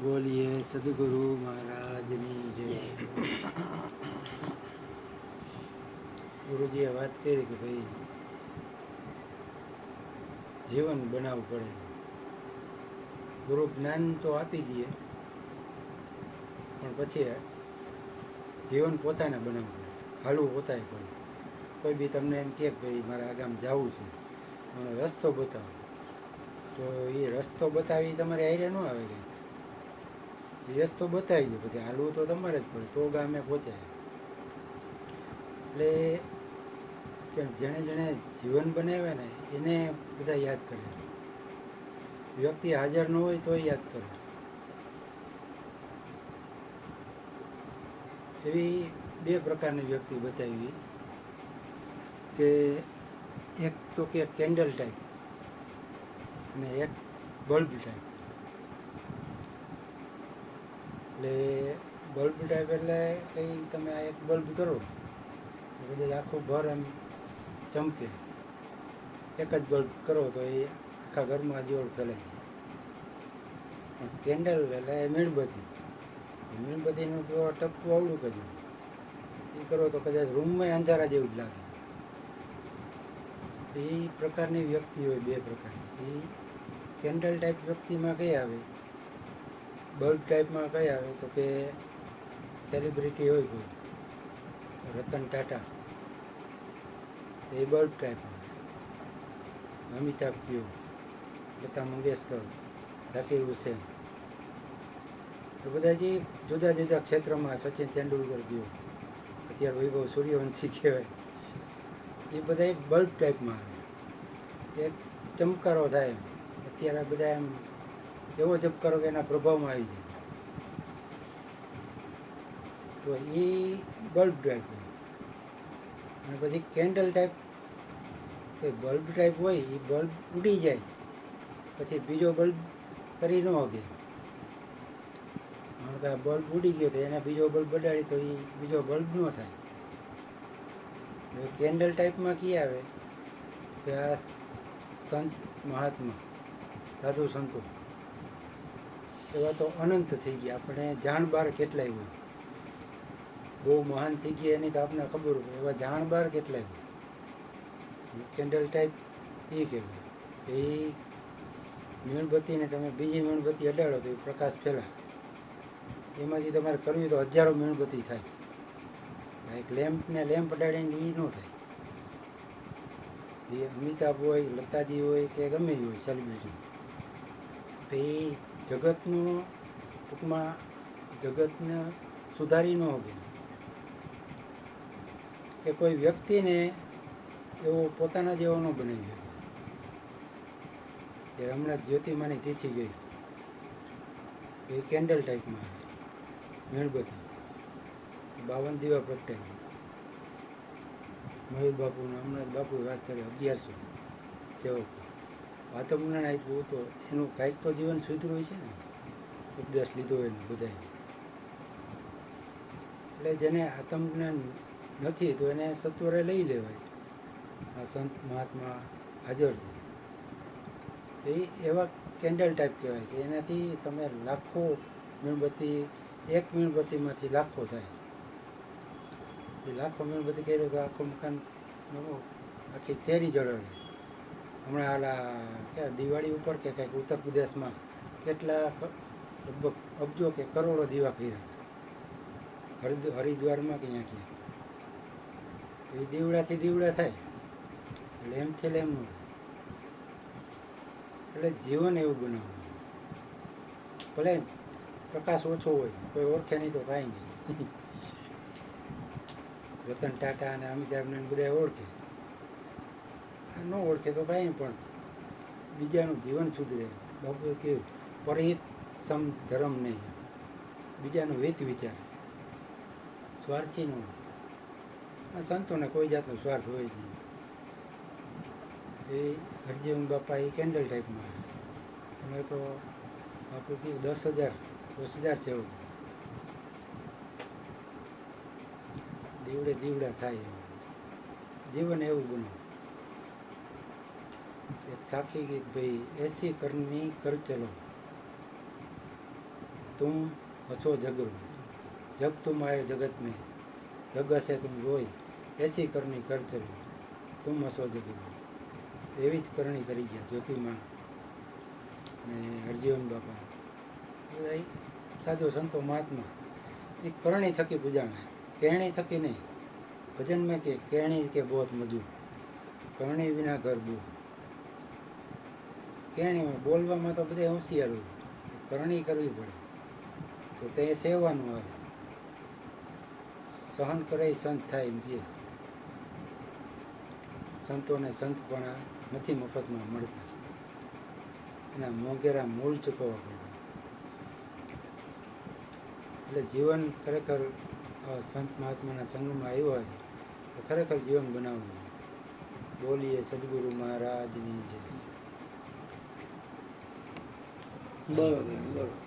બોલીએ સદગુરુ મહારાજની જય. ગુરુજીએ વાત કરી કે ભાઈ જીવન બનાવવું પડે. ગુરુ જ્ઞાન તો આપી દઈએ પણ પછી જીવન પોતાને બનાવવું પડે, હાલવું પોતાએ પડે. કોઈ બી તમને એમ કહે કે ભાઈ મારે આ ગામ જવું છે, મને રસ્તો બતાવો, તો એ રસ્તો બતાવી તમારે આઈરે ન આવે કંઈ. એ રસ્તો બતાવી દો, પછી હાલવું તો તમારે જ પડે, તો ગામે પહોંચાય. એટલે કે જેણે જેણે જીવન બનાવ્યા ને એને બધા યાદ કરે. વ્યક્તિ હાજર ન હોય તો યાદ કરે. એવી બે પ્રકારની વ્યક્તિ બતાવી કે એક તો કે કેન્ડલ ટાઈપ અને એક બલ્બ ટાઈપ. એટલે બલ્બ ટાઈપ એટલે કંઈ તમે આ એક બલ્બ કરો તો કદાચ આખું ઘર એમ ચમકે. એક જ બલ્બ કરો તો એ આખા ઘરમાં અજવાળું ફેલાઈ જાય. પણ કેન્ડલ એટલે મીણબત્તી. મીણબત્તીનું તો ટપકું આવડું જ હોય. એ કરો તો કદાચ રૂમમાં અંધારા જેવું જ લાગે. એ પ્રકારની વ્યક્તિ હોય, બે પ્રકારની. એ કેન્ડલ ટાઈપ વ્યક્તિમાં કઈ આવે, બલ્બ ટાઈપમાં કઈ આવે તો કે સેલિબ્રિટી હોય કોઈ, રતન ટાટા, એ બલ્બ ટાઈપમાં. અમિતાભ ક્યુ, લતા મંગેશકર, ઝાકીર હુસેન, એ બધા જે જુદા જુદા ક્ષેત્રમાં, સચિન તેંડુલકર ગયો, અત્યારે વૈભવ સૂર્યવંશી કહેવાય, એ બધા બલ્બ ટાઈપમાં આવે. એક ચમકારો થાય. અત્યારે બધા એમ એવો ચમકારો કે એના પ્રભાવમાં આવી જાય. તો એ બલ્બ ટાઈપ હોય. અને પછી કેન્ડલ ટાઈપ, કે બલ્બ ટાઈપ હોય એ બલ્બ ઉડી જાય પછી બીજો બલ્બ કરી ન શકે. કારણ કે આ બલ્બ ઉડી ગયો તો એને બીજો બલ્બ બગાડી તો એ બીજો બલ્બ ન થાય. હવે કેન્ડલ ટાઈપમાં કી આવે કે આ સંત મહાત્મા, સાધુ સંતો એવા તો અનંત થઈ ગયા. આપણે જાણ બાર કેટલાય હોય, બહુ મહાન થઈ ગયા એની તો આપણને ખબર હોય, એવા જાણ બાર કેટલાય હોય. કેન્ડલ ટાઈપ એ કહેવાય. એ મીણબત્તીને તમે બીજી મીણબત્તી અડાડો તો એ પ્રકાશ ફેલાય. એમાંથી તમારે કરવી તો હજારો મીણબત્તી થાય. એક લેમ્પને લેમ્પ અડાડીને એ ન થાય. એ અમિતાભ હોય, લતાજી હોય કે ગમે એ હોય સેલિબ્રિટી, તો એ જગતનું ટૂંકમાં જગતને સુધારી ન શકે. કે કોઈ વ્યક્તિને એવો પોતાના જેવો ન બનાવી શકે. એ હમણાં જ્યોતિમાની તિથિ ગઈ, એ કેન્ડલ ટાઈપમાં આવે, મીણબત્તી 52 દીવા પ્રગટાવી. મયુર બાપુને હમણાં બાપુએ વાત કરી 1100 સેવકો આત્મજ્ઞાન આપ્યું તો એનું કાંઈક તો જીવન સુધર્યું છે ને, ઉપદેશ લીધો એને બધાએ. એટલે જેને આત્મજ્ઞાન નથી તો એને સત્વરે લઈ લેવાય. આ સંત મહાત્મા હાજર છે એ એવા કેન્ડલ ટાઈપ કહેવાય કે એનાથી તમે લાખો મીણબત્તી, એક મીણબત્તીમાંથી લાખો થાય. એ લાખો મીણબત્તી કર્યો તો આખું મકાન, આખી શેરી જળવાય. હમણાં આલા ક્યાં દિવાળી ઉપર કે કંઈક ઉત્તર પ્રદેશમાં કેટલા લગભગ અબજો કે કરોડો દીવા કર્યા, હરિદ્વારમાં કે અહીંયા ક્યાં. એ દીવડાથી દીવડા થાય, એટલે એમ છે એમ ન થાય. એટલે જીવન એવું બનાવવું. ભલે પ્રકાશ ઓછો હોય, કોઈ ઓળખે નહીં તો કાંઈ નહીં. રતન ટાટા અને અમિતાભને બધા ઓળખે, ન ઓળખે તો કાંઈ નહીં, પણ બીજાનું જીવન સુધરે. બાપુએ કહ્યું પરહિત સમ ધર્મ નહીં, બીજાનું હિત વિચાર, સ્વાર્થી ન હોય. સંતોને કોઈ જાતનો સ્વાર્થ હોય જ નહીં. એ હરજીવન બાપા એ કેન્ડલ ટાઈપમાં આવે. અને તો બાપુ કહ્યું 10,000 સેવકો, દીવડે દીવડા થાય એવું જીવન એવું બન્યું. એક સાખી કે ભાઈ એસી કરની કર ચલો, तुम हंसो जग रोए, जब तुम आए जगत में जग हसे तुम रोए, ऐसी करनी कर चलो तुम हंसो जग रोए. એવી જ કરણી કરી ગયા જ્યોતિમાં ને હરજીવન બાપા બધા સાધુ સંતો મહાત્મા એ કરણી થકી પૂજાણા, કહેણી થકી નહીં. ભજન મેં કે કહેણી કે બહોત મજૂર, કરણી વિના ઘર દૂર. કહેણીમાં બોલવામાં તો બધે હોશિયાર હોય, કરણી કરવી પડે તો તે સેવાનું આવે. સહન કરે સંત થાય એમ કહે. સંતોને સંતપણા નથી મફતમાં મળતા, એના મોંઘેરા મૂળ ચૂકવવા પડે. એટલે જીવન ખરેખર સંત મહાત્માના સંગમાં આવ્યો હોય તો ખરેખર જીવન બનાવવું. બોલીએ સદગુરુ મહારાજની જય. બરોબર બરોબર.